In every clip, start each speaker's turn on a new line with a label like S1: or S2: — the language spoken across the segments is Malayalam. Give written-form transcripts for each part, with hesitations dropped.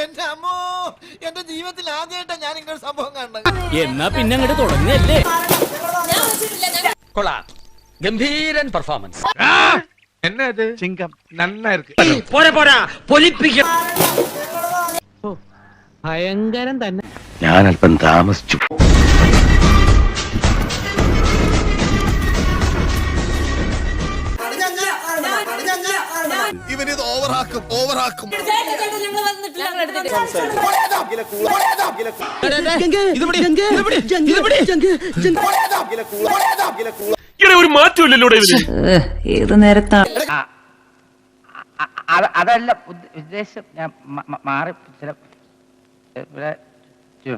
S1: എന്റെ അമ്മോ, എന്റെ ജീവിതത്തിൽ ആദ്യമായിട്ടാ ഞാൻ ഇങ്ങനെ സംഭവം കാണുന്നത്.
S2: എന്നാ പിന്നെ അങ്ങോട്ട് തുടങ്ങല്ലേ.
S3: കൊള്ളാം, ഗംഭീരൻ പെർഫോമൻസ്.
S4: എന്നത് ചിങ്കം നന്നായിരിക്കും.
S3: പോരാ പോരാ, പൊലിപ്പിക്കും.
S2: ഭയങ്കരം തന്നെ.
S5: ഞാൻ അല്പം താമസിച്ചു.
S1: ഇവനിത് ഓവറാക്കും.
S4: ഒരു മാറ്റമില്ലല്ലോ
S6: ഏത് നേരത്താണ്
S7: അതല്ല ഉദ്ദേശം. ഞാൻ മാറി ചില ഇവിടെ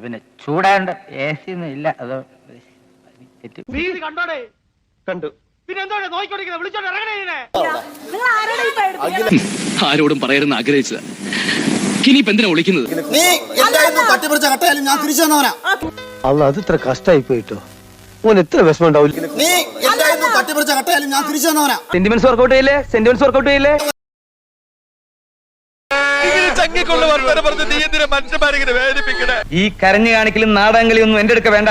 S7: പിന്നെ ചൂടാണ്ട് എ സി ഒന്നും ഇല്ല. അത്
S4: കണ്ടു.
S5: ആരോടും പറയരുന്ന് ആഗ്രഹിച്ചതാ. ഇനിയിപ്പോ എന്തിനാ വിളിക്കുന്നത്?
S1: നീ എന്തായിരുന്നു തട്ടിപ്പറിച്ച കട്ടയാലും ഞാൻ തിരിച്ചു തന്നവനാ.
S8: അല്ല, അത് ഇത്ര കഷ്ടായി പോയിട്ടോ. ഓൻ എത്ര വിഷമം ഉണ്ടാവില്ല.
S1: നീ എന്തായിരുന്നു തട്ടിപ്പറിച്ച കട്ടയാലും ഞാൻ തിരിച്ചു തന്നവനാ.
S8: സെന്റിമെന്റ്സ് വർക്കൗട്ട് ചെയ്യില്ലേ? ഈ കരഞ്ഞു കാണിക്കലും നാടകങ്ങളും ഒന്നും എന്റെ അടുക്ക വേണ്ട.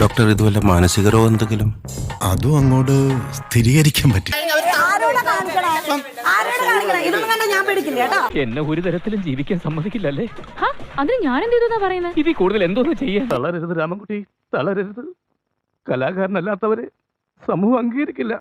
S9: ഡോക്ടർ, ഇതുവല്ല മാനസിക രോഗം എന്തെങ്കിലും? അതും അങ്ങോട്ട് സ്ഥിരീകരിക്കാൻ പറ്റി.
S2: എന്നെ ഒരു തരത്തിലും ജീവിക്കാൻ സമ്മതിക്കില്ലല്ലേ? അതിന് ഞാൻ എന്ത് ചെയ്തു പറയുന്നത്? ഇതിൽ കൂടുതൽ എന്തോന്ന് ചെയ്യാൻ?
S4: തളരരുത് രാമൻകുട്ടി, തളരരുത്. കലാകാരനല്ലാത്തവരെ സമൂഹം അംഗീകരിക്കില്ല.